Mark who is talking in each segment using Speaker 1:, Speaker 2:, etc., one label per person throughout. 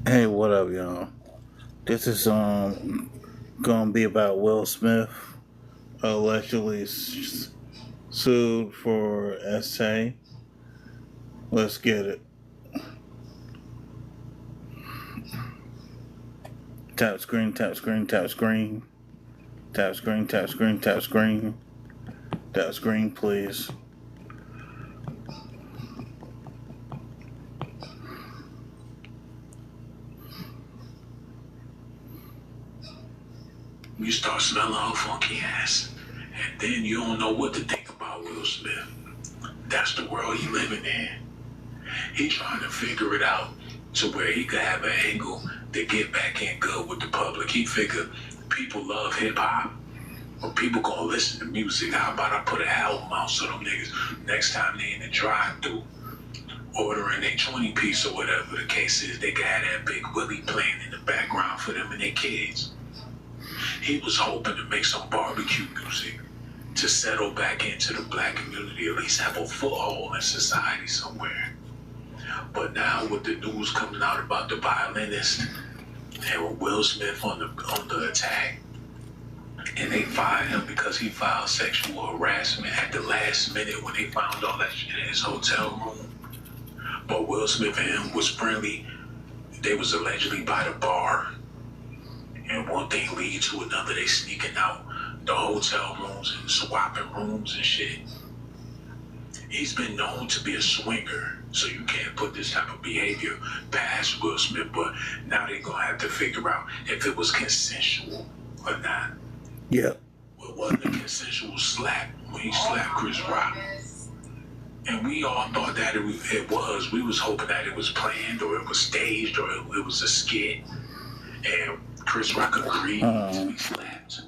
Speaker 1: Hey, what up, y'all? This is gonna be about Will Smith allegedly sued for SA. Let's get it. Tap screen, tap screen, tap screen, tap screen, tap screen, tap screen, tap screen, please.
Speaker 2: You start smelling her funky ass, and then you don't know what to think about Will Smith. That's the world he living in. He trying to figure it out to where he could have an angle to get back in good with the public. He figured people love hip hop, or people gonna listen to music. How about I put an album out so them niggas next time they in the drive-thru ordering a 20 piece or whatever the case is, they can have that Big Willie playing in the background for them and their kids. He was hoping to make some barbecue music to settle back into the black community, at least have a foothold in society somewhere. But now with the news coming out about the violinist and with Will Smith on the attack, and they fired him because he filed sexual harassment at the last minute when they found all that shit in his hotel room. But Will Smith and him was friendly. They was allegedly by the bar. And one thing leads to another. They sneaking out the hotel rooms and swapping rooms and shit. He's been known to be a swinger, so you can't put this type of behavior past Will Smith. But now they're gonna have to figure out if it was consensual or not.
Speaker 1: Yep.
Speaker 2: Well, it wasn't a consensual slap when he slapped Chris Rock. And we all thought that it was. We was hoping that it was planned or it was staged or it was a skit. And Chris Rock agreed to be slapped.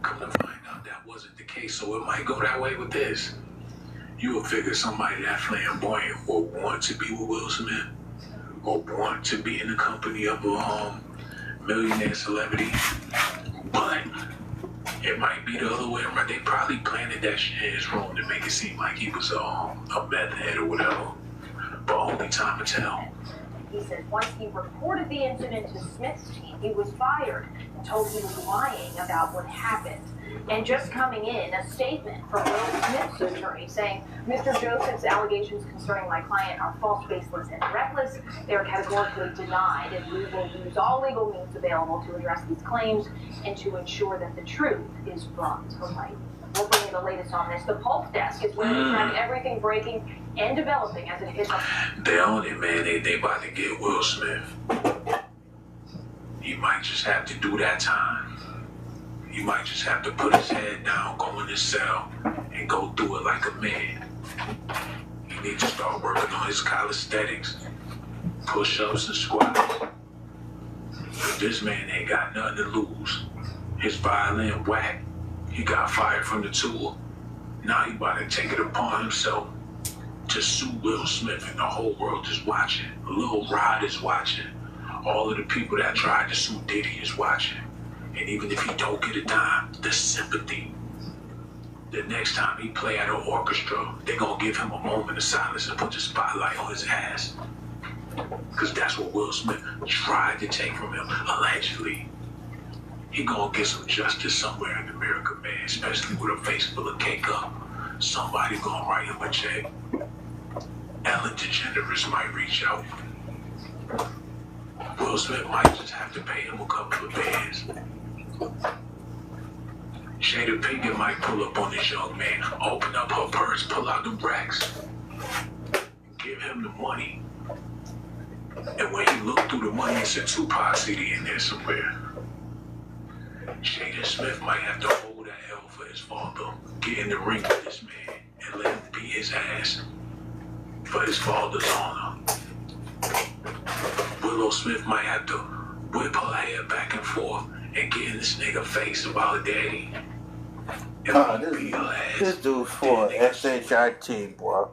Speaker 2: Come to find out that wasn't the case, so it might go that way with this. You would figure somebody that flamboyant will want to be with Will Smith or want to be in the company of a millionaire celebrity, but it might be the other way around. They probably planted that shit in his room to make it seem like he was a meth head or whatever, but only time to tell.
Speaker 3: He said once he reported the incident to Smith's team, he was fired and told he was lying about what happened. And just coming in, a statement from Will Smith's attorney saying, Mr. Joseph's allegations concerning my client are false, baseless, and reckless. They are categorically denied, and we will use all legal means available to address these claims and to ensure that the truth is brought to light. We'll bring you the latest on this. The Pulse Desk is where we track everything breaking and developing as it hits up.
Speaker 2: They on it, man. They about to get Will Smith. He might just have to do that time. He might just have to put his head down, go in his cell, and go through it like a man. He needs to start working on his calisthenics, push-ups and squats. But this man ain't got nothing to lose. His violin whack. He got fired from the tour. Now he about to take it upon himself to sue Will Smith, and the whole world is watching. Lil Rod is watching. All of the people that tried to sue Diddy is watching. And even if he don't get a dime, the sympathy. The next time he play at an orchestra, they gonna give him a moment of silence and put the spotlight on his ass. Because that's what Will Smith tried to take from him, allegedly. He gonna get some justice somewhere in America, man, especially with a face full of cake up. Somebody gonna write him a check. Ellen DeGeneres might reach out. Will Smith might just have to pay him a couple of bands. Jada Pinkett might pull up on this young man, open up her purse, pull out the racks, give him the money. And when he looked through the money, it's a Tupac CD in there somewhere. Jada Smith might have to hold that L for his father, get in the ring with this man, and let him beat his ass for his father's honor. Willow Smith might have to whip her hair back and forth and get in this nigga face about daddy.
Speaker 1: This dude's for SHIT, boy.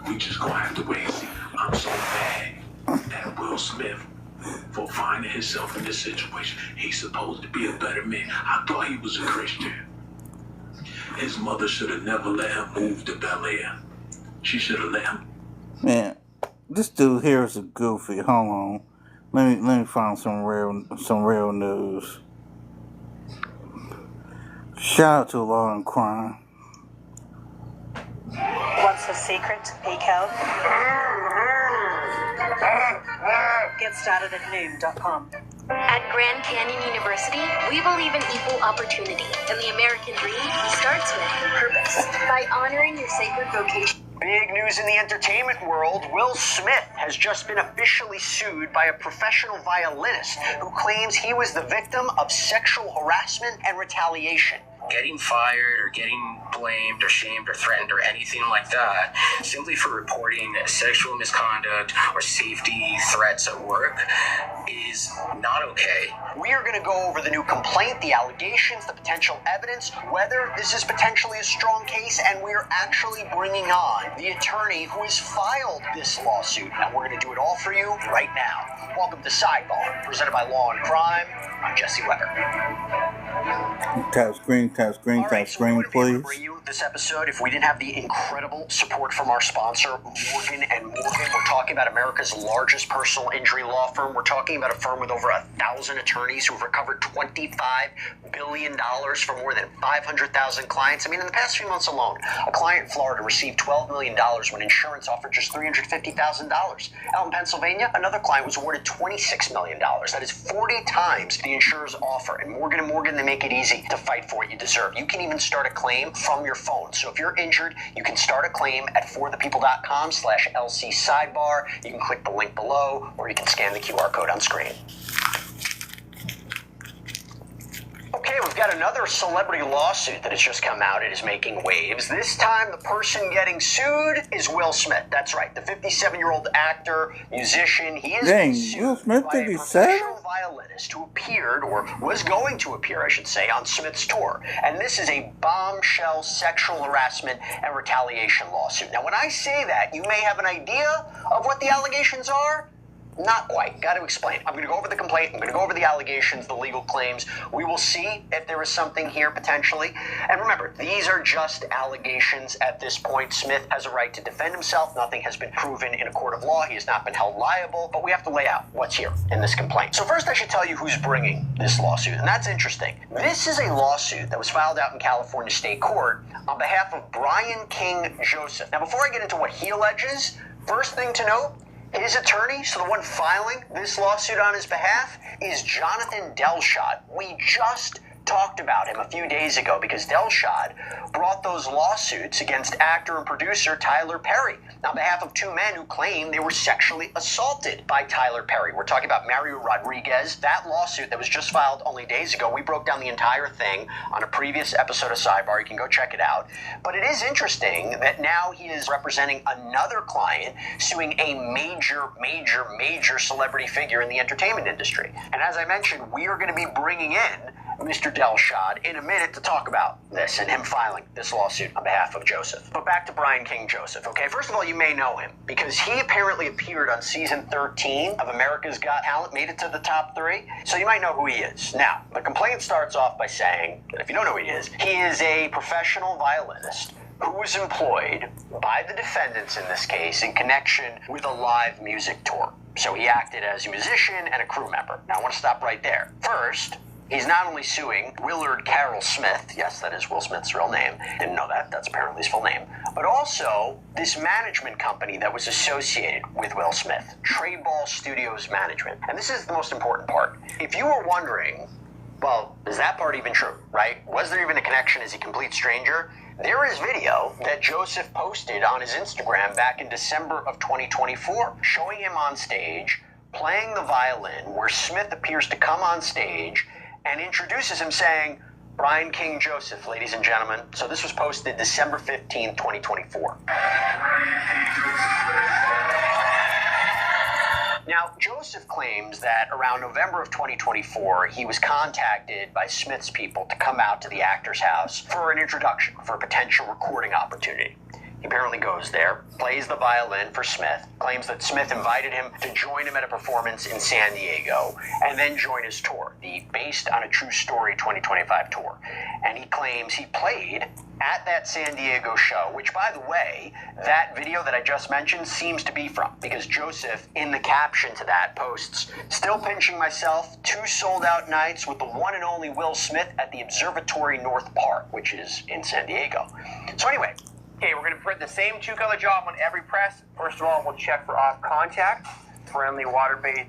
Speaker 2: We just gonna have to wait and see. I'm so mad at Will Smith for finding himself in this situation. He's supposed to be a better man. I thought he was a Christian. His mother should have never let him move to Bel Air. She should have let him.
Speaker 1: Man, this dude here is a goofy. Hold on. Let me find some real news. Shout out to Law and Crime.
Speaker 4: What's the secret, Pico? Get started at noom.com.
Speaker 5: At Grand Canyon University, we believe in equal opportunity, and the American dream starts with purpose. By honoring your sacred vocation.
Speaker 6: Big news in the entertainment world. Will Smith has just been officially sued by a professional violinist who claims he was the victim of sexual harassment and retaliation.
Speaker 7: Getting fired or getting blamed or shamed or threatened or anything like that simply for reporting sexual misconduct or safety threats at work is not okay.
Speaker 6: We are going to go over the new complaint, the allegations, the potential evidence, whether this is potentially a strong case, and we're actually bringing on the attorney who has filed this lawsuit, and we're going to do it all for you right now. Welcome to Sidebar, presented by Law and Crime. I'm Jesse Weber.
Speaker 1: Tap screen, please.
Speaker 6: Bring you this episode if we didn't have the incredible support from our sponsor, Morgan & Morgan. We're talking about America's largest personal injury law firm. We're talking about a firm with over 1,000 attorneys who've recovered $25 billion from more than 500,000 clients. I mean, in the past few months alone, a client in Florida received $12 million when insurance offered just $350,000. Out in Pennsylvania, another client was awarded $26 million. That is 40 times the insurer's offer. And Morgan & Morgan, they make it easy to fight for what you deserve. You can even start a claim from your phone. So if you're injured, you can start a claim at forthepeople.com/LC sidebar. You can click the link below, or you can scan the QR code on screen. Okay, we've got another celebrity lawsuit that has just come out. It is making waves. This time, the person getting sued is Will Smith. That's right, the 57-year-old actor, musician. He is being sued
Speaker 1: Will Smith,
Speaker 6: by a
Speaker 1: 57?
Speaker 6: professional violinist who appeared, or was going to appear, I should say, on Smith's tour. And this is a bombshell sexual harassment and retaliation lawsuit. Now, when I say that, you may have an idea of what the allegations are. Not quite. Got to explain. I'm going to go over the complaint. I'm going to go over the allegations, the legal claims. We will see if there is something here potentially. And remember, these are just allegations at this point. Smith has a right to defend himself. Nothing has been proven in a court of law. He has not been held liable. But we have to lay out what's here in this complaint. So first, I should tell you who's bringing this lawsuit. And that's interesting. This is a lawsuit that was filed out in California State Court on behalf of Brian King Joseph. Now, before I get into what he alleges, first thing to note, his attorney, so the one filing this lawsuit on his behalf, is Jonathan Delshad. We just talked about him a few days ago because Delshad brought those lawsuits against actor and producer Tyler Perry on behalf of two men who claim they were sexually assaulted by Tyler Perry. We're talking about Mario Rodriguez. That lawsuit that was just filed only days ago, we broke down the entire thing on a previous episode of Sidebar. You can go check it out. But it is interesting that now he is representing another client suing a major celebrity figure in the entertainment industry. And as I mentioned, we are going to be bringing in Mr. Delshad in a minute to talk about this and him filing this lawsuit on behalf of Joseph. But back to Brian King Joseph, okay? First of all, you may know him because he apparently appeared on season 13 of America's Got Talent, made it to the top 3. So you might know who he is. Now, the complaint starts off by saying, that if you don't know who he is a professional violinist who was employed by the defendants in this case in connection with a live music tour. So he acted as a musician and a crew member. Now, I want to stop right there. First, he's not only suing Willard Carroll Smith, yes, that is Will Smith's real name, didn't know that, that's apparently his full name, but also this management company that was associated with Will Smith, Tradeball Studios Management. And this is the most important part. If you were wondering, well, is that part even true, right? Was there even a connection? Is he a complete stranger? There is video that Joseph posted on his Instagram back in December of 2024, showing him on stage, playing the violin, where Smith appears to come on stage and introduces him saying, Brian King Joseph, ladies and gentlemen. So this was posted December 15, 2024. Now, Joseph claims that around November of 2024, he was contacted by Smith's people to come out to the actor's house for an introduction, for a potential recording opportunity. He apparently goes there, plays the violin for Smith, claims that Smith invited him to join him at a performance in San Diego, and then join his tour, the Based on a True Story 2025 tour. And he claims he played at that San Diego show, which, by the way, that video that I just mentioned seems to be from, because Joseph, in the caption to that, posts, "Still pinching myself, 2 sold-out nights with the one and only Will Smith at the Observatory North Park," which is in San Diego. So anyway, okay, we're going to print the same 2-color job on every press. First of all, we'll check for off contact, friendly water-based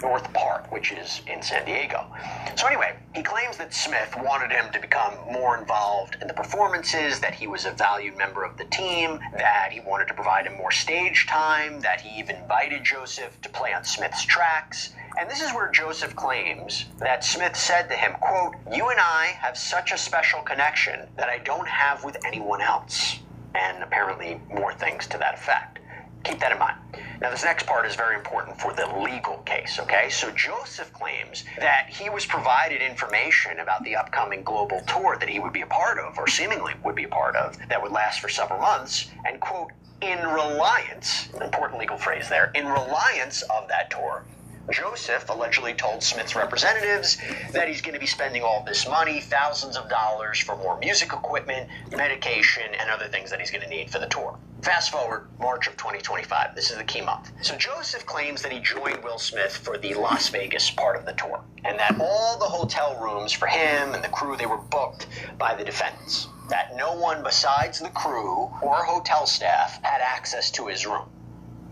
Speaker 6: North Park, which is in San Diego. So anyway, he claims that Smith wanted him to become more involved in the performances, that he was a valued member of the team, that he wanted to provide him more stage time, that he even invited Joseph to play on Smith's tracks. And this is where Joseph claims that Smith said to him, quote, "You and I have such a special connection that I don't have with anyone else." And apparently more things to that effect. Keep that in mind. Now, this next part is very important for the legal case, okay? So Joseph claims that he was provided information about the upcoming global tour that he would be a part of, or seemingly would be a part of, that would last for several months, and, quote, "in reliance," an important legal phrase there, "in reliance of that tour, Joseph allegedly told Smith's representatives that he's going to be spending all this money, thousands of dollars, for more music equipment, medication, and other things that he's going to need for the tour." Fast forward, March of 2025. This is the key month. So Joseph claims that he joined Will Smith for the Las Vegas part of the tour, and that all the hotel rooms for him and the crew, they were booked by the defendants, that no one besides the crew or hotel staff had access to his room.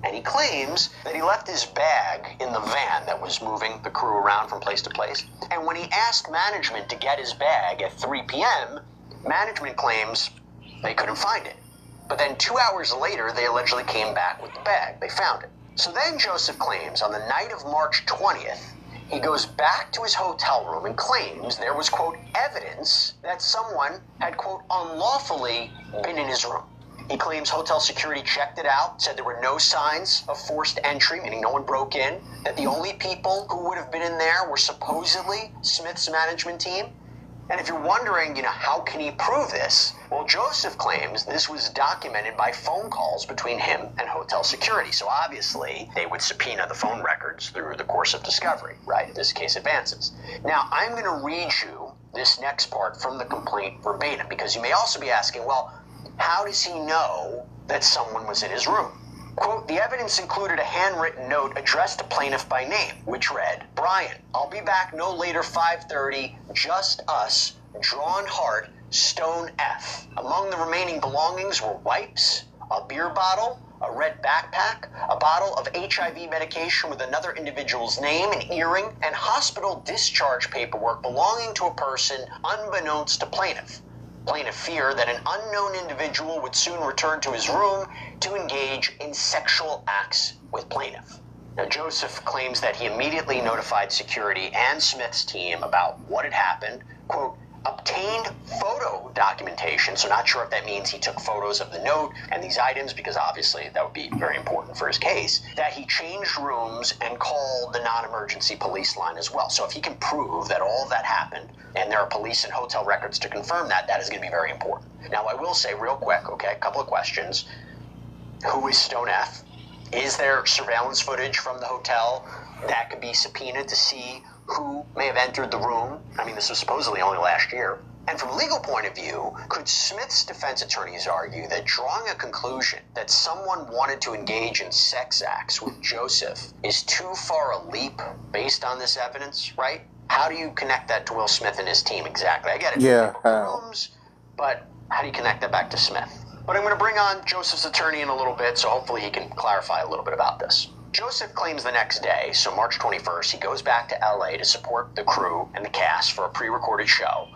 Speaker 6: And he claims that he left his bag in the van that was moving the crew around from place to place. And when he asked management to get his bag at 3 p.m., management claims they couldn't find it. But then 2 hours later, they allegedly came back with the bag. They found it. So then Joseph claims on the night of March 20th, he goes back to his hotel room and claims there was, quote, evidence that someone had, quote, unlawfully been in his room. He claims hotel security checked it out, said there were no signs of forced entry, meaning no one broke in, that the only people who would have been in there were supposedly Smith's management team. And if you're wondering, how can he prove this? Well, Joseph claims this was documented by phone calls between him and hotel security. So obviously, they would subpoena the phone records through the course of discovery, right? This case advances. Now, I'm going to read you this next part from the complaint verbatim, because you may also be asking, well, how does he know that someone was in his room? Quote, "The evidence included a handwritten note addressed to plaintiff by name, which read, 'Brian, I'll be back no later 5:30, just us, drawn heart, Stone F.' Among the remaining belongings were wipes, a beer bottle, a red backpack, a bottle of HIV medication with another individual's name, an earring, and hospital discharge paperwork belonging to a person unbeknownst to plaintiff. Plaintiff feared that an unknown individual would soon return to his room to engage in sexual acts with plaintiff." Now, Joseph claims that he immediately notified security and Smith's team about what had happened, quote, "obtained photo documentation," so not sure if that means he took photos of the note and these items, because obviously that would be very important for his case, that he changed rooms and called the non-emergency police line as well. So if he can prove that all of that happened, and there are police and hotel records to confirm that, that is going to be very important. Now, I will say real quick, okay, a couple of questions. Who is Stone F? Is there surveillance footage from the hotel that could be subpoenaed to see who may have entered the room? I mean, this was supposedly only last year. And from a legal point of view, could Smith's defense attorneys argue that drawing a conclusion that someone wanted to engage in sex acts with Joseph is too far a leap based on this evidence, right? How do you connect that to Will Smith and his team exactly? I get it.
Speaker 1: Yeah,
Speaker 6: Rooms, but how do you connect that back to Smith? But I'm going to bring on Joseph's attorney in a little bit, so hopefully he can clarify a little bit about this. Joseph claims the next day, so March 21st, he goes back to LA to support the crew and the cast for a pre-recorded show.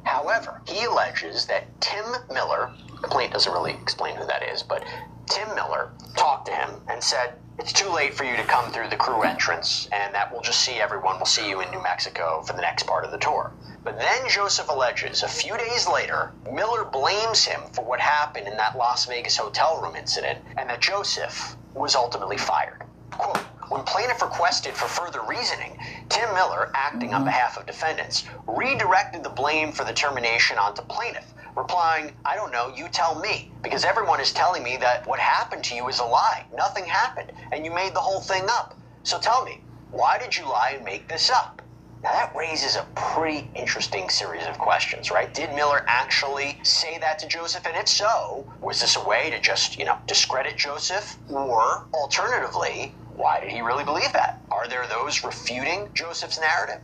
Speaker 6: However, he alleges that Tim Miller, the complaint doesn't really explain who that is, but Tim Miller talked to him and said, "It's too late for you to come through the crew entrance, and that we'll just see everyone. We'll see you in New Mexico for the next part of the tour." But then Joseph alleges a few days later, Miller blames him for what happened in that Las Vegas hotel room incident, and that Joseph was ultimately fired. Quote, "When plaintiff requested for further reasoning, Tim Miller, acting on behalf of defendants, redirected the blame for the termination onto plaintiff, replying, I don't know, you tell me, because everyone is telling me that what happened to you is a lie. Nothing happened, and you made the whole thing up. So tell me, why did you lie and make this up? Now that raises a pretty interesting series of questions, right? Did Miller actually say that to Joseph? And if so, was this a way to just, discredit Joseph? Or alternatively, why did he really believe that? Are there those refuting Joseph's narrative?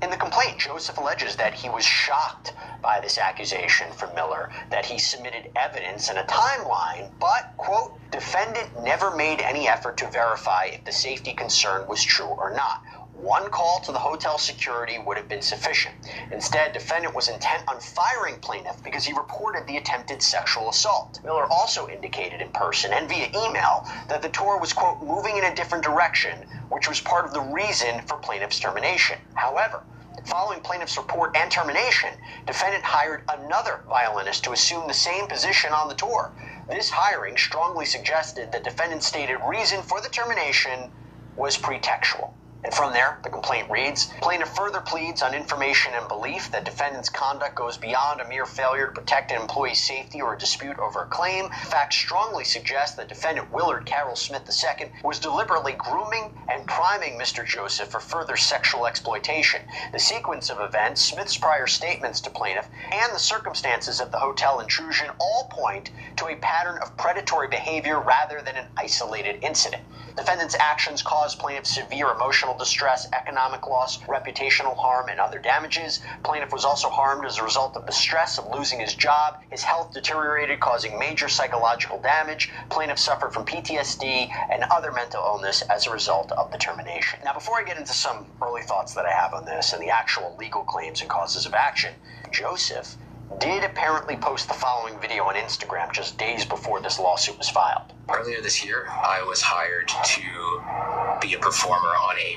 Speaker 6: In the complaint, Joseph alleges that he was shocked by this accusation from Miller, that he submitted evidence and a timeline, but, quote, defendant never made any effort to verify if the safety concern was true or not. One call to the hotel security would have been sufficient. Instead, defendant was intent on firing plaintiff because he reported the attempted sexual assault. Miller also indicated in person and via email that the tour was, quote, moving in a different direction, which was part of the reason for plaintiff's termination. However, following plaintiff's report and termination, defendant hired another violinist to assume the same position on the tour. This hiring strongly suggested that defendant's stated reason for the termination was pretextual. And from there, the complaint reads, plaintiff further pleads on information and belief that defendant's conduct goes beyond a mere failure to protect an employee's safety or a dispute over a claim. Facts strongly suggest that defendant Willard Carroll Smith II was deliberately grooming and priming Mr. Joseph for further sexual exploitation. The sequence of events, Smith's prior statements to plaintiff, and the circumstances of the hotel intrusion all point to a pattern of predatory behavior rather than an isolated incident. Defendant's actions caused plaintiff severe emotional distress, economic loss, reputational harm, and other damages. Plaintiff was also harmed as a result of the stress of losing his job. His health deteriorated, causing major psychological damage. Plaintiff suffered from PTSD and other mental illness as a result of the termination. Now, before I get into some early thoughts that I have on this and the actual legal claims and causes of action, Joseph did apparently post the following video on Instagram just days before this lawsuit was filed.
Speaker 7: Earlier this year, I was hired to be a performer on a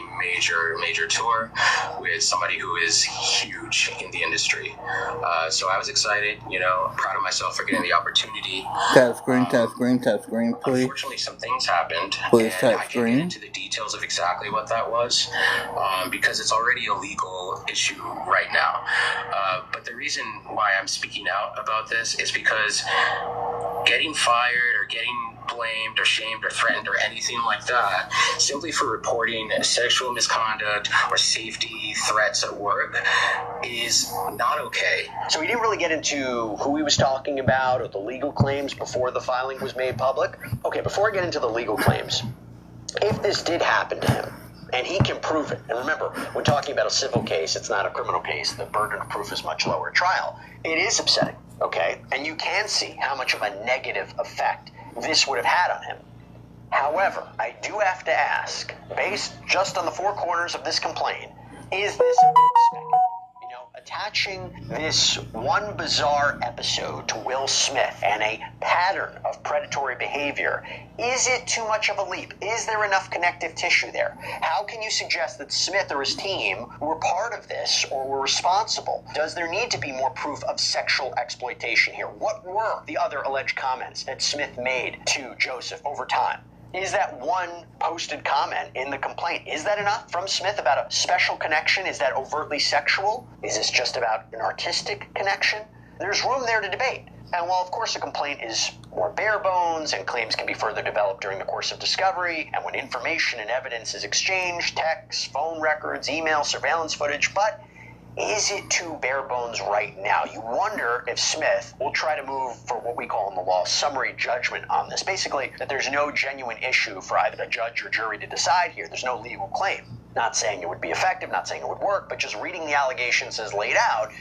Speaker 7: major tour with somebody who is huge in the industry. So I was excited, proud of myself for getting the opportunity.
Speaker 1: Tap screen, tap screen, tap screen, please.
Speaker 7: Unfortunately, some things happened,
Speaker 1: Please
Speaker 7: and
Speaker 1: tap
Speaker 7: I can't
Speaker 1: screen.
Speaker 7: get into the details of exactly what that was, because it's already a legal issue right now. But the reason why I'm speaking out about this is because getting fired or getting blamed or shamed or threatened or anything like that simply for reporting sexual misconduct or safety threats at work is not okay.
Speaker 6: So he didn't really get into who he was talking about or the legal claims before the filing was made public. Okay, before I get into the legal claims, if this did happen to him, and he can prove it, and remember, we're talking about a civil case, it's not a criminal case, the burden of proof is much lower at trial. It is upsetting, okay? And you can see how much of a negative effect this would have had on him. However, I do have to ask, based just on the four corners of this complaint, is this a bit speculative? Attaching this one bizarre episode to Will Smith and a pattern of predatory behavior, is it too much of a leap? Is there enough connective tissue there? How can you suggest that Smith or his team were part of this or were responsible? Does there need to be more proof of sexual exploitation here? What were the other alleged comments that Smith made to Joseph over time? Is that one posted comment in the complaint, is that enough from Smith about a special connection? Is that overtly sexual? Is this just about an artistic connection? There's room there to debate. And while, of course, a complaint is more bare bones and claims can be further developed during the course of discovery and when information and evidence is exchanged, texts, phone records, email, surveillance footage, but is it too bare bones right now? You wonder if Smith will try to move for what we call in the law summary judgment on this. Basically, that there's no genuine issue for either a judge or jury to decide here. There's no legal claim. Not saying it would be effective, not saying it would work, but just reading the allegations as laid out,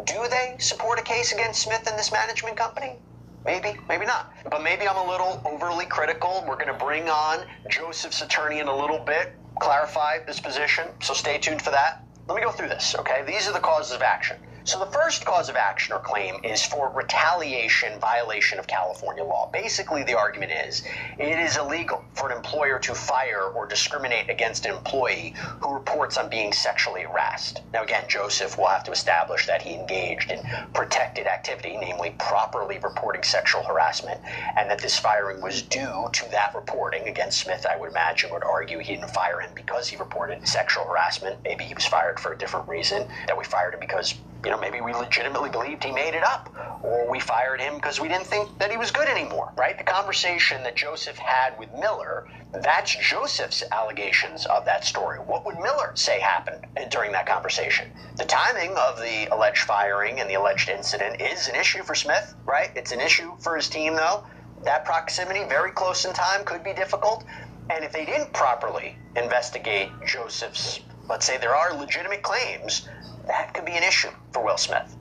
Speaker 6: do they support a case against Smith and this management company? Maybe, maybe not. But maybe I'm a little overly critical. We're going to bring on Joseph's attorney in a little bit, clarify this position, so stay tuned for that. Let me go through this, okay? These are the causes of action. So the first cause of action or claim is for retaliation violation of California law. Basically, the argument is it is illegal for an employer to fire or discriminate against an employee who reports on being sexually harassed. Now, again, Joseph will have to establish that he engaged in protected activity, namely properly reporting sexual harassment, and that this firing was due to that reporting. Again, Smith, I would imagine, would argue he didn't fire him because he reported sexual harassment. Maybe he was fired for a different reason, that we fired him because maybe we legitimately believed he made it up, or we fired him because we didn't think that he was good anymore, right? The conversation that Joseph had with Miller, that's Joseph's allegations of that story. What would Miller say happened during that conversation? The timing of the alleged firing and the alleged incident is an issue for Smith, right? It's an issue for his team, though. That proximity, very close in time, could be difficult. And if they didn't properly investigate Joseph's, let's say there are legitimate claims, that could be an issue for Will Smith.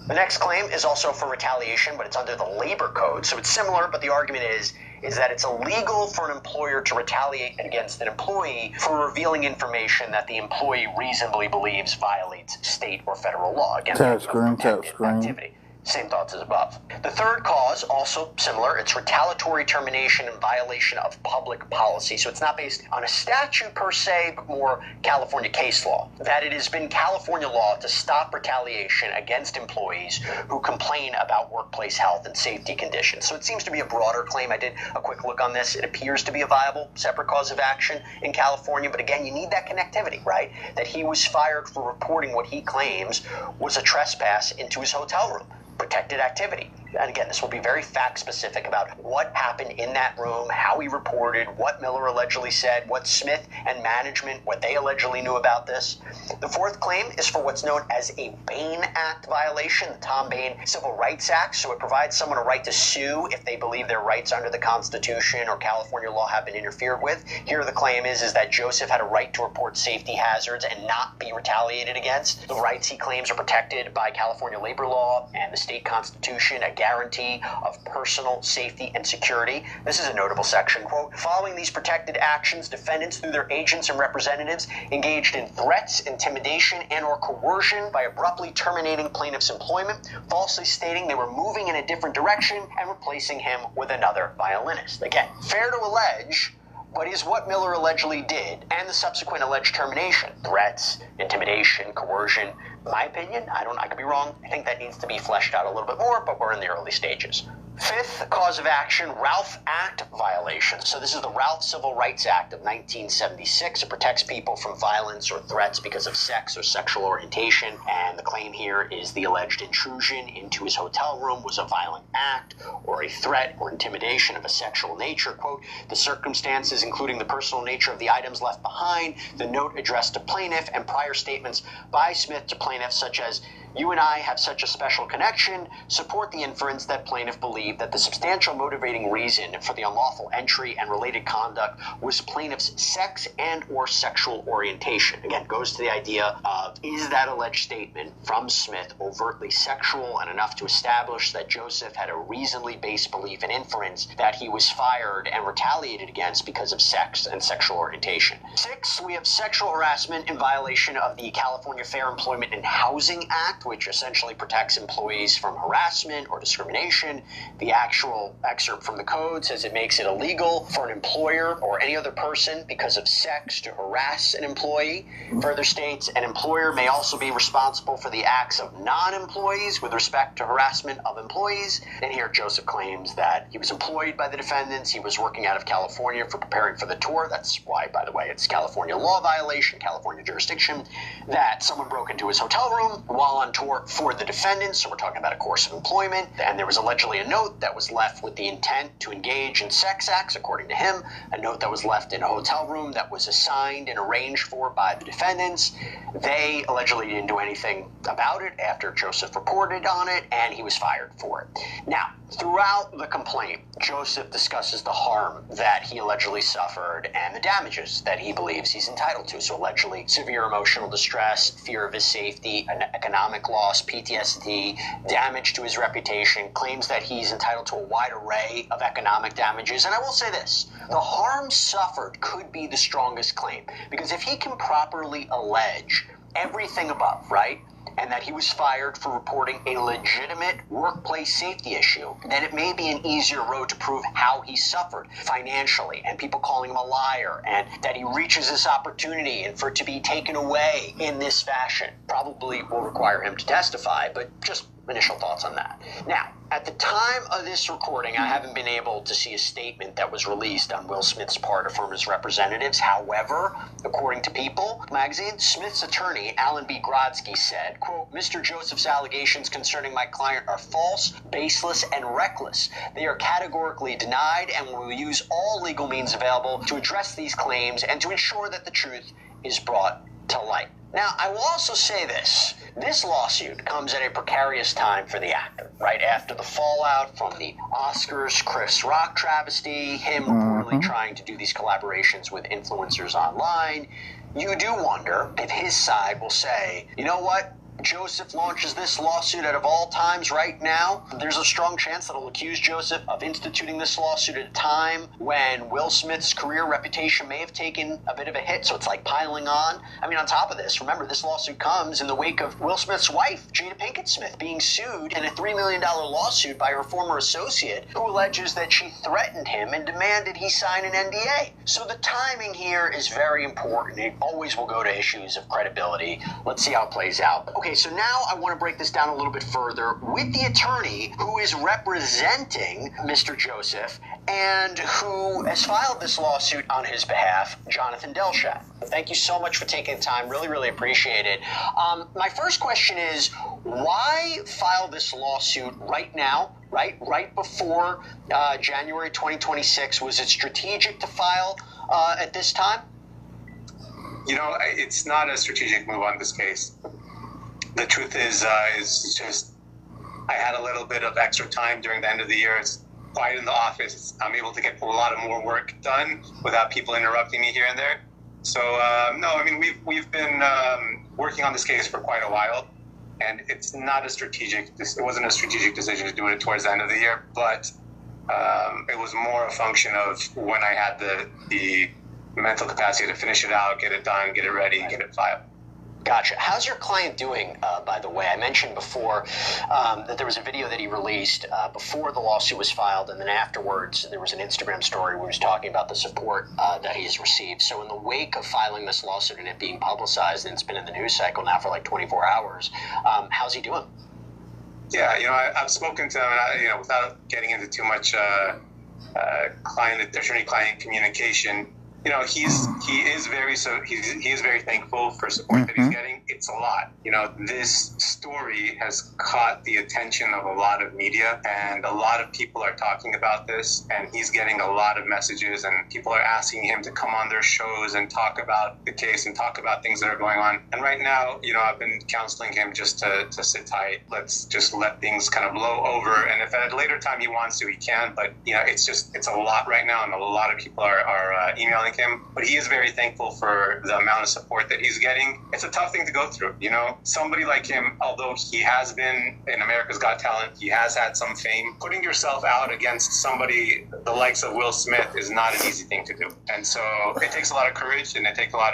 Speaker 6: The next claim is also for retaliation, but it's under the labor code. So it's similar, but the argument is that it's illegal for an employer to retaliate against an employee for revealing information that the employee reasonably believes violates state or federal law. Again,
Speaker 1: Tap screen.
Speaker 6: activity. Same thoughts as above. The third cause, also similar, it's retaliatory termination in violation of public policy. So it's not based on a statute per se, but more California case law. That it has been California law to stop retaliation against employees who complain about workplace health and safety conditions. So it seems to be a broader claim. I did a quick look on this. It appears to be a viable separate cause of action in California. But again, you need that connectivity, right? That he was fired for reporting what he claims was a trespass into his hotel room. Protected activity. And again, this will be very fact-specific about what happened in that room, how he reported, what Miller allegedly said, what Smith and management, what they allegedly knew about this. The fourth claim is for what's known as a Bain Act violation, the Tom Bain Civil Rights Act. So it provides someone a right to sue if they believe their rights under the Constitution or California law have been interfered with. Here the claim is that Joseph had a right to report safety hazards and not be retaliated against. The rights he claims are protected by California labor law and the state constitution, a guarantee of personal safety and security. This is a notable section, quote, following these protected actions, defendants through their agents and representatives engaged in threats, intimidation, and or coercion by abruptly terminating plaintiff's employment, falsely stating they were moving in a different direction and replacing him with another violinist. Again, fair to allege, but is what Miller allegedly did and the subsequent alleged termination, threats, intimidation, coercion, in my opinion, I could be wrong. I think that needs to be fleshed out a little bit more, but we're in the early stages. Fifth cause of action, Ralph Act violation. So this is the Ralph Civil Rights Act of 1976. It protects people from violence or threats because of sex or sexual orientation. And the claim here is the alleged intrusion into his hotel room was a violent act or a threat or intimidation of a sexual nature. Quote, the circumstances, including the personal nature of the items left behind, the note addressed to plaintiff, and prior statements by Smith to plaintiff, such as, you and I have such a special connection, support the inference that plaintiff believed that the substantial motivating reason for the unlawful entry and related conduct was plaintiff's sex and or sexual orientation. Again, goes to the idea of, is that alleged statement from Smith overtly sexual and enough to establish that Joseph had a reasonably based belief and inference that he was fired and retaliated against because of sex and sexual orientation. 6, we have sexual harassment in violation of the California Fair Employment and Housing Act, which essentially protects employees from harassment or discrimination. The actual excerpt from the code says it makes it illegal for an employer or any other person because of sex to harass an employee. Further states, an employer may also be responsible for the acts of non-employees with respect to harassment of employees. And here Joseph claims that he was employed by the defendants. He was working out of California for preparing for the tour. That's why, by the way, it's California law violation, California jurisdiction, that someone broke into his hotel room while on tour for the defendants. So we're talking about a course of employment. And there was allegedly a note that was left with the intent to engage in sex acts, according to him, a note that was left in a hotel room that was assigned and arranged for by the defendants. They allegedly didn't do anything about it after Joseph reported on it, and he was fired for it. Now, throughout the complaint, Joseph discusses the harm that he allegedly suffered and the damages that he believes he's entitled to. So allegedly severe emotional distress, fear of his safety, an economic loss, PTSD, damage to his reputation, claims that he's entitled to a wide array of economic damages. And I will say this, the harm suffered could be the strongest claim, because if he can properly allege everything above, right, and that he was fired for reporting a legitimate workplace safety issue, then it may be an easier road to prove how he suffered financially and people calling him a liar, and that he reaches this opportunity and for it to be taken away in this fashion probably will require him to testify, but just initial thoughts on that. Now, at the time of this recording, I haven't been able to see a statement that was released on Will Smith's part from his representatives. However, according to People magazine, Smith's attorney, Alan B. Grodsky, said, quote, Mr. Joseph's allegations concerning my client are false, baseless, and reckless. They are categorically denied, and we will use all legal means available to address these claims and to ensure that the truth is brought to light. Now, I will also say this. This lawsuit comes at a precarious time for the actor, right after the fallout from the Oscars Chris Rock travesty, him reportedly trying to do these collaborations with influencers online. You do wonder if his side will say, you know what? Joseph launches this lawsuit out of all times right now. There's a strong chance that he'll accuse Joseph of instituting this lawsuit at a time when Will Smith's career reputation may have taken a bit of a hit, so it's like piling on. I mean, on top of this, remember, this lawsuit comes in the wake of Will Smith's wife, Jada Pinkett Smith, being sued in a $3 million lawsuit by her former associate, who alleges that she threatened him and demanded he sign an NDA. So the timing here is very important. It always will go to issues of credibility. Let's see how it plays out. Okay, so now I want to break this down a little bit further with the attorney who is representing Mr. Joseph and who has filed this lawsuit on his behalf, Jonathan Delshad. Thank you so much for taking the time. Really, really appreciate it. My first question is, why file this lawsuit right now, right before January 2026? Was it strategic to file at this time?
Speaker 8: You know, it's not a strategic move on this case. The truth is just I had a little bit of extra time during the end of the year. It's quiet in the office. I'm able to get a lot of more work done without people interrupting me here and there. So no, I mean we've been working on this case for quite a while, and it's not a strategic. It wasn't a strategic decision to do it towards the end of the year, but it was more a function of when I had the mental capacity to finish it out, get it done, get it ready, and get it filed.
Speaker 6: Gotcha. How's your client doing, by the way? I mentioned before that there was a video that he released before the lawsuit was filed, and then afterwards there was an Instagram story where he was talking about the support that he has received. So in the wake of filing this lawsuit and it being publicized, and it's been in the news cycle now for like 24 hours, how's he doing?
Speaker 8: Yeah, you know, I've spoken to him, and without getting into too much attorney-client communication. You know, he is very thankful for support that he's getting. It's a lot. You know, this story has caught the attention of a lot of media, and a lot of people are talking about this, and he's getting a lot of messages, and people are asking him to come on their shows and talk about the case and talk about things that are going on. And right now, you know, I've been counseling him just to sit tight. Let's just let things kind of blow over, and if at a later time he wants to, he can. But, you know, it's a lot right now, and a lot of people are emailing him, but he is very thankful for the amount of support that he's getting. It's a tough thing to go through, you know. Somebody like him, although he has been in America's Got Talent, he has had some fame. Putting yourself out against somebody the likes of Will Smith is not an easy thing to do, and so it takes a lot of courage, and it takes a lot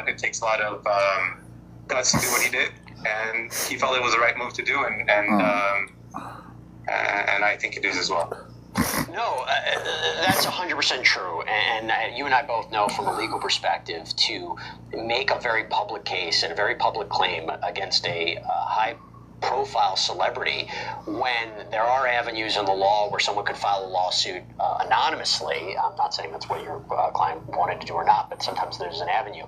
Speaker 8: of guts to do what he did, and he felt it was the right move to do, and I think it is as well.
Speaker 6: No, that's 100% true, and you and I both know from a legal perspective to make a very public case and a very public claim against a high-profile celebrity when there are avenues in the law where someone could file a lawsuit anonymously. I'm not saying that's what your client wanted to do or not, but sometimes there's an avenue.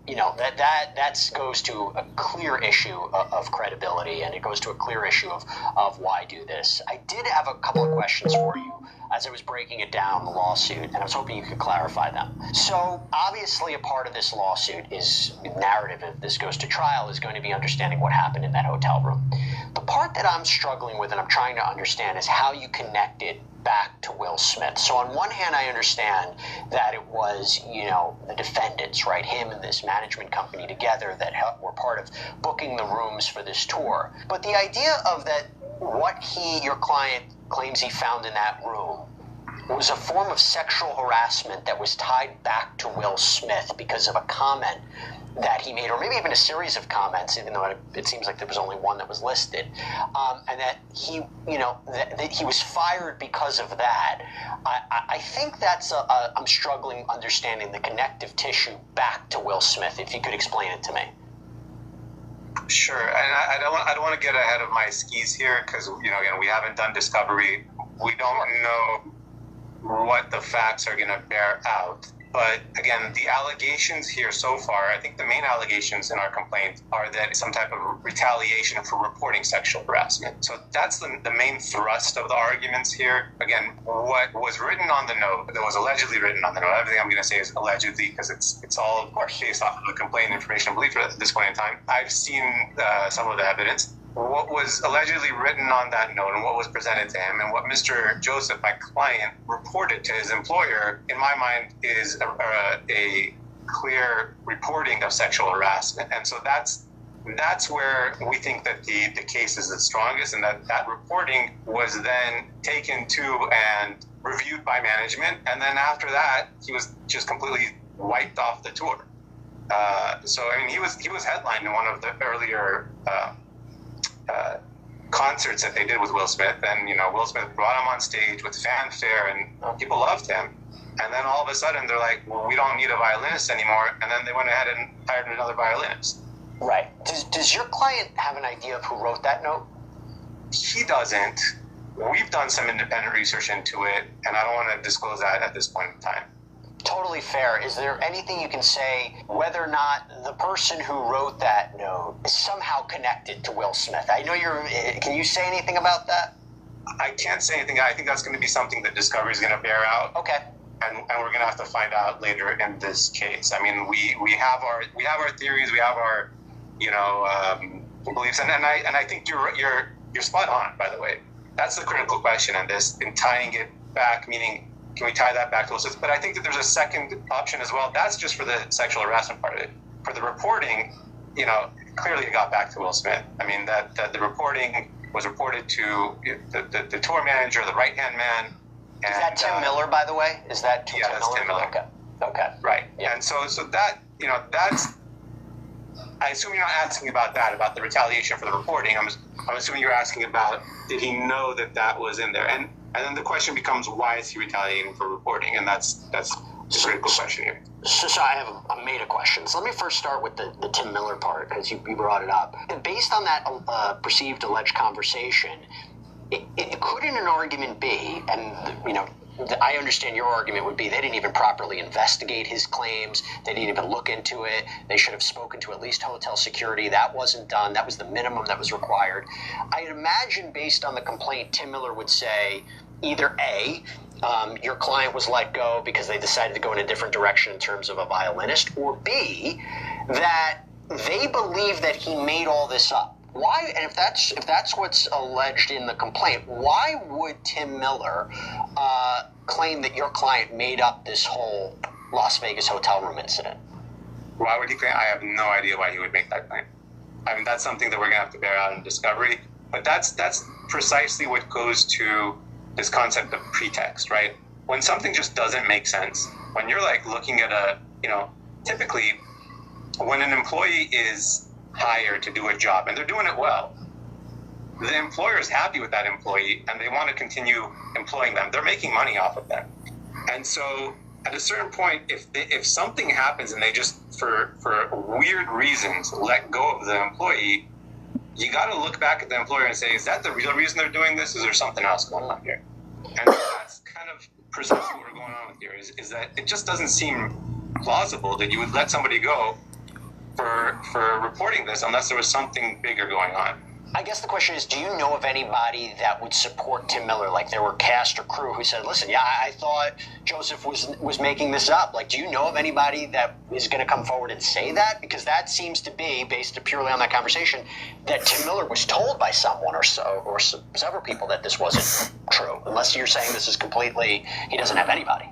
Speaker 6: You know, that goes to a clear issue of credibility, and it goes to a clear issue of why do this. I did have a couple of questions for you as I was breaking it down, the lawsuit, and I was hoping you could clarify them. So obviously a part of this lawsuit is narrative, if this goes to trial, is going to be understanding what happened in that hotel room. The part that I'm struggling with and I'm trying to understand is how you connected back to Will Smith. So on one hand, I understand that it was, you know, the defendants, right, him and this management company together that were part of booking the rooms for this tour. But the idea of that, what your client claims he found in that room was a form of sexual harassment that was tied back to Will Smith because of a comment that he made, or maybe even a series of comments, even though it seems like there was only one that was listed, and that he, you know, that he was fired because of that. I think that's I'm struggling understanding the connective tissue back to Will Smith. If you could explain it to me.
Speaker 8: Sure, and I don't want to get ahead of my skis here because again we haven't done discovery. We don't know what the facts are going to bear out. But again, the allegations here so far, I think the main allegations in our complaint are that it's some type of retaliation for reporting sexual harassment. So that's the main thrust of the arguments here. Again, what was written on the note, that was allegedly written on the note, everything I'm going to say is allegedly because it's all based off of the complaint information and belief at this point in time. I've seen some of the evidence. What was allegedly written on that note and what was presented to him and what Mr. Joseph, my client, reported to his employer, in my mind, is a clear reporting of sexual harassment. And so that's where we think that the case is the strongest, and that reporting was then taken to and reviewed by management. And then after that, he was just completely wiped off the tour. So, I mean, he was headlined in one of the earlier concerts that they did with Will Smith, and Will Smith brought him on stage with fanfare, and people loved him. And then all of a sudden, they're like, "Well, we don't need a violinist anymore," and then they went ahead and hired another violinist.
Speaker 6: Right. Does your client have an idea of who wrote that note?
Speaker 8: He doesn't. We've done some independent research into it, and I don't want to disclose that at this point in time.
Speaker 6: Totally fair. Is there anything you can say whether or not the person who wrote that note is somehow connected to Will Smith? I know can you say anything about that?
Speaker 8: I can't say anything. I think that's going to be something that Discovery is going to bear out.
Speaker 6: Okay.
Speaker 8: And we're going to have to find out later in this case. I mean, we have our theories, we have our beliefs, and I think you're spot on. By the way, that's the critical question in this, in tying it back, meaning, can we tie that back to Will Smith? But I think that there's a second option as well. That's just for the sexual harassment part of it. For the reporting, clearly it got back to Will Smith. I mean, that the reporting was reported to the tour manager, the right-hand man.
Speaker 6: Is that Tim Miller, by the way? Is that Tim Miller?
Speaker 8: Yeah, that's Tim Miller.
Speaker 6: Okay.
Speaker 8: Right.
Speaker 6: Yeah.
Speaker 8: And so that, that's, I assume you're not asking about that, about the retaliation for the reporting. I'm assuming you're asking about, did he know that was in there? And then the question becomes, why is he retaliating for reporting? And that's the critical question here.
Speaker 6: So I have a meta question. So let me first start with the Tim Miller part, because you brought it up. Based on that perceived alleged conversation, it couldn't an argument be, and I understand your argument would be they didn't even properly investigate his claims. They didn't even look into it. They should have spoken to at least hotel security. That wasn't done. That was the minimum that was required. I'd imagine based on the complaint, Tim Miller would say either A, your client was let go because they decided to go in a different direction in terms of a violinist, or B, that they believe that he made all this up. Why, and if that's what's alleged in the complaint, why would Tim Miller claim that your client made up this whole Las Vegas hotel room incident?
Speaker 8: Why would he claim? I have no idea why he would make that claim. I mean, that's something that we're going to have to bear out in discovery. But that's precisely what goes to this concept of pretext, right? When something just doesn't make sense, when you're like looking at typically when an employee is hired to do a job and they're doing it well, the employer is happy with that employee and they want to continue employing them. They're making money off of them. And so at a certain point, if something happens and they just for weird reasons let go of the employee, you got to look back at the employer and say, is that the real reason they're doing this? Is there something else going on here? And that's kind of precisely what we're going on with here, is that it just doesn't seem plausible that you would let somebody go for reporting this unless there was something bigger going on.
Speaker 6: I guess the question is, do you know of anybody that would support Tim Miller? Like there were cast or crew who said, listen, I thought Joseph was making this up. Like, do you know of anybody that is going to come forward and say that? Because that seems to be, based purely on that conversation, that Tim Miller was told by someone or several people that this wasn't true. Unless you're saying this is completely, he doesn't have anybody.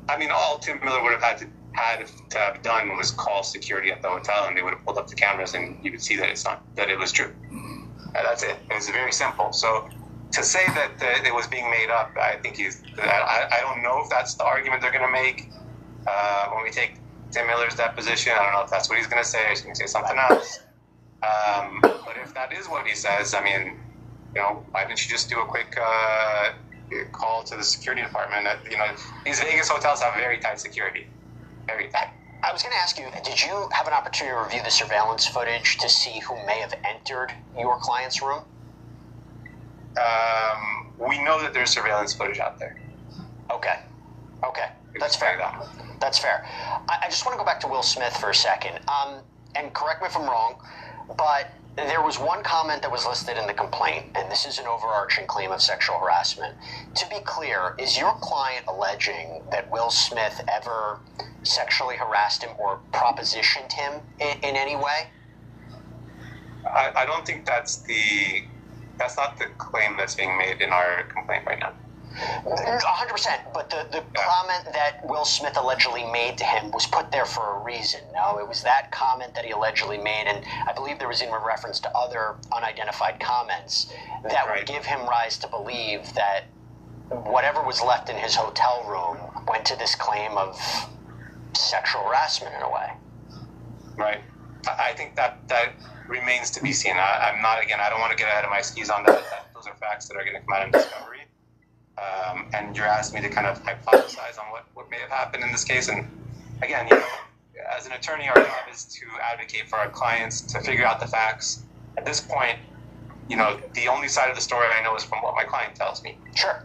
Speaker 8: I mean, all Tim Miller would have had to have done was call security at the hotel, and they would have pulled up the cameras, and you would see that it was true. That's it. It was very simple. So to say that it was being made up, I think I don't know if that's the argument they're going to make when we take Tim Miller's deposition. I don't know if that's what he's going to say. He's going to say something else. But if that is what he says, I mean, why didn't you just do a quick call to the security department? These Vegas hotels have very tight security. Very tight.
Speaker 6: I was going to ask you, did you have an opportunity to review the surveillance footage to see who may have entered your client's room?
Speaker 8: We know that there's surveillance footage out there.
Speaker 6: Okay. That's fair. That's fair. I just want to go back to Will Smith for a second. And correct me if I'm wrong, but there was one comment that was listed in the complaint, and this is an overarching claim of sexual harassment. To be clear, is your client alleging that Will Smith ever sexually harassed him or propositioned him in any way?
Speaker 8: I don't think that's not the claim that's being made in our complaint right now.
Speaker 6: 100%, but the comment that Will Smith allegedly made to him was put there for a reason. No, it was that comment that he allegedly made, and I believe there was even a reference to other unidentified comments that would give him rise to believe that whatever was left in his hotel room went to this claim of sexual harassment in a way.
Speaker 8: Right. I think that remains to be seen. I don't want to get ahead of my skis on that. Those are facts that are going to come out in discovery. And you're asking me to kind of hypothesize on what may have happened in this case. And again, as an attorney, our job is to advocate for our clients, to figure out the facts. At this point, the only side of the story I know is from what my client tells me.
Speaker 6: Sure.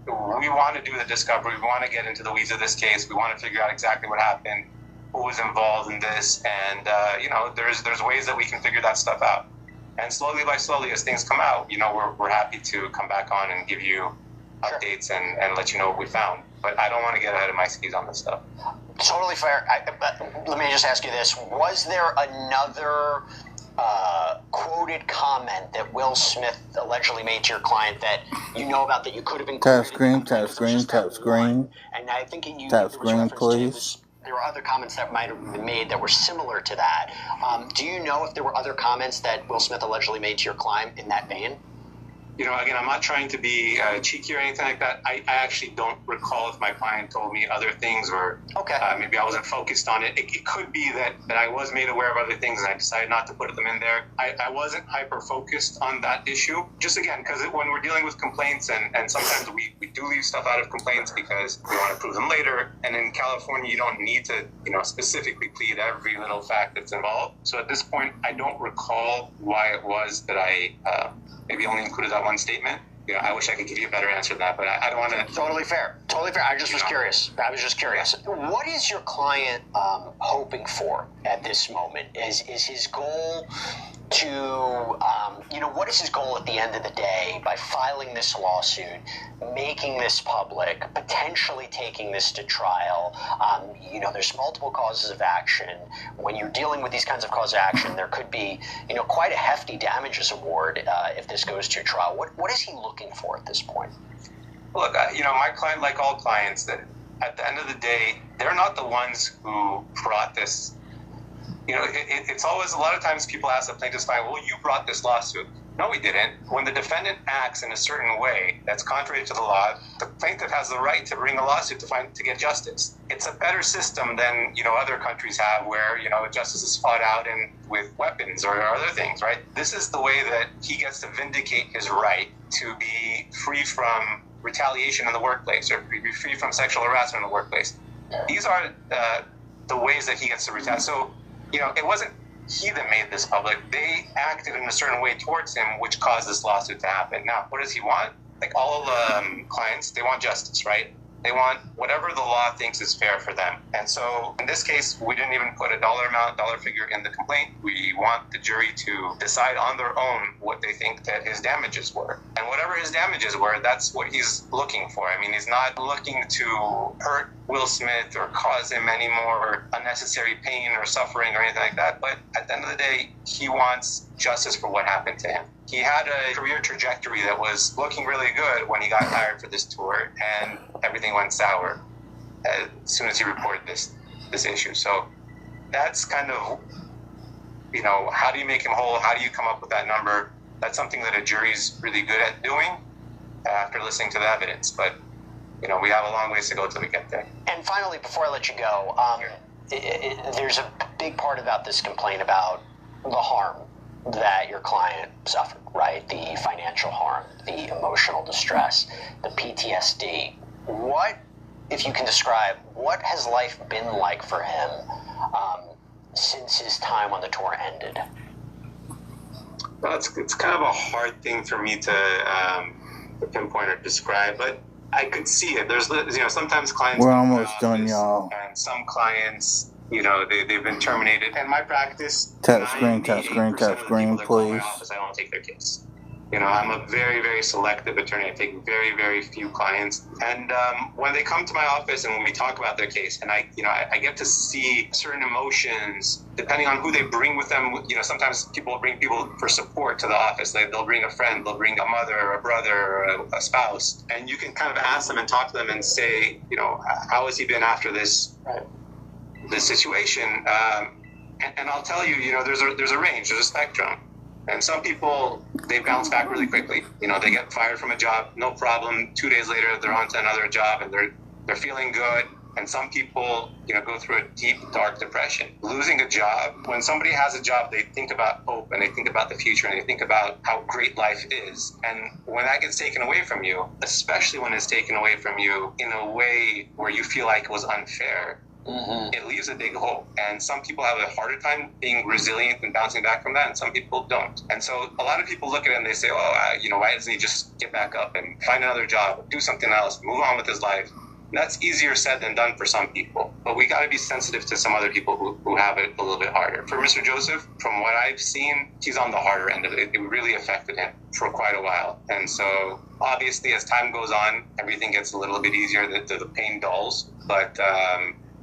Speaker 8: We want to do the discovery. We want to get into the weeds of this case. We want to figure out exactly what happened, who was involved in this, and there's ways that we can figure that stuff out. And slowly by slowly, as things come out, we're happy to come back on and give you updates and let you know what we found. But I don't want to get ahead of my skis on this stuff.
Speaker 6: Totally fair. But let me just ask you this. Was there another quoted comment that Will Smith allegedly made to your client that you know about that you could have included?
Speaker 1: Tap screen.
Speaker 6: And I think
Speaker 1: tap screen, please.
Speaker 6: There were other comments that might have been made that were similar to that. Do you know if there were other comments that Will Smith allegedly made to your client in that vein?
Speaker 8: Again, I'm not trying to be cheeky or anything like that. I actually don't recall if my client told me other things or maybe I wasn't focused on it. It could be that I was made aware of other things and I decided not to put them in there. I wasn't hyper-focused on that issue. Just again, because when we're dealing with complaints and sometimes we do leave stuff out of complaints because we want to prove them later. And in California, you don't need to, specifically plead every little fact that's involved. So at this point, I don't recall why it was that I maybe only included that one statement. I wish I could give you a better answer than that, but I don't want to.
Speaker 6: Totally fair. I just was curious. What is your client hoping for at this moment? Is his goal to, what is his goal at the end of the day by filing this lawsuit, making this public, potentially taking this to trial? There's multiple causes of action. When you're dealing with these kinds of causes of action, there could be, quite a hefty damages award if this goes to trial. What is he looking for at this point?
Speaker 8: Look, my client, like all clients, that at the end of the day, they're not the ones who brought this. It's always, a lot of times people ask the plaintiff's client, well, you brought this lawsuit. No, we didn't. When the defendant acts in a certain way that's contrary to the law, the plaintiff has the right to bring a lawsuit to get justice. It's a better system than, other countries have where, justice is fought out with weapons or other things, right? This is the way that he gets to vindicate his right to be free from retaliation in the workplace or be free from sexual harassment in the workplace. These are the ways that he gets to retaliate. So, it wasn't he that made this public. They acted in a certain way towards him, which caused this lawsuit to happen. Now, what does he want? Like all clients, they want justice, right? They want whatever the law thinks is fair for them. And so in this case, we didn't even put a dollar figure in the complaint. We want the jury to decide on their own what they think that his damages were. And whatever his damages were, that's what he's looking for. I mean, he's not looking to hurt Will Smith or cause him any more unnecessary pain or suffering or anything like that. But at the end of the day, he wants justice for what happened to him. He had a career trajectory that was looking really good when he got hired for this tour, and everything went sour as soon as he reported this issue. So that's kind of, how do you make him whole? How do you come up with that number? That's something that a jury's really good at doing after listening to the evidence. But, we have a long ways to go till we get there.
Speaker 6: And finally, before I let you go, there's a big part about this complaint about the harm that your client suffered, right? The financial harm, the emotional distress, the PTSD. What if you can describe, what has life been like for him since his time on the tour ended?
Speaker 8: Well, it's kind of a hard thing for me to pinpoint or describe, but I could see it. There's, sometimes clients.
Speaker 1: We're almost done, y'all.
Speaker 8: And some clients, they've been terminated. And my practice,
Speaker 1: tap screen, please.
Speaker 8: I don't take their case. I'm a very, very selective attorney. I take very, very few clients. And when they come to my office and when we talk about their case, and I get to see certain emotions depending on who they bring with them. Sometimes people bring people for support to the office. They'll bring a friend, they'll bring a mother, or a brother, or a spouse. And you can kind of ask them and talk to them and say, how has he been after this situation? And I'll tell you, there's a range, there's a spectrum. And some people, they bounce back really quickly. They get fired from a job, no problem. 2 days later, they're on to another job and they're feeling good. And some people, go through a deep, dark depression. Losing a job, when somebody has a job, they think about hope and they think about the future and they think about how great life is. And when that gets taken away from you, especially when it's taken away from you in a way where you feel like it was unfair, it leaves a big hole. And some people have a harder time being resilient and bouncing back from that, and some people don't. And so a lot of people look at it and they say, why doesn't he just get back up and find another job, do something else, move on with his life? And that's easier said than done for some people. But we got to be sensitive to some other people who have it a little bit harder. For Mr. Joseph, from what I've seen, he's on the harder end of it. It really affected him for quite a while. And so obviously as time goes on, everything gets a little bit easier, the pain dulls. But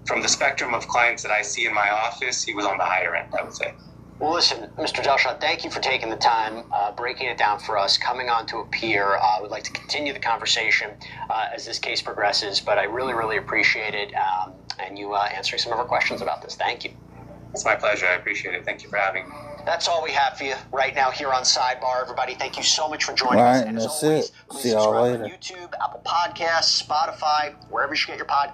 Speaker 8: from the spectrum of clients that I see in my office, he was on the higher end, I would say.
Speaker 6: Well, listen, Mr. Joshua, thank you for taking the time, breaking it down for us, coming on to appear. We'd like to continue the conversation as this case progresses, but I really, really appreciate it and you answering some of our questions about this. Thank you.
Speaker 8: It's my pleasure. I appreciate it. Thank you for having me.
Speaker 6: That's all we have for you right now here on Sidebar. Everybody, thank you so much for joining us.
Speaker 1: And that's it. See y'all later.
Speaker 6: On YouTube, Apple Podcasts, Spotify, wherever you get your podcasts.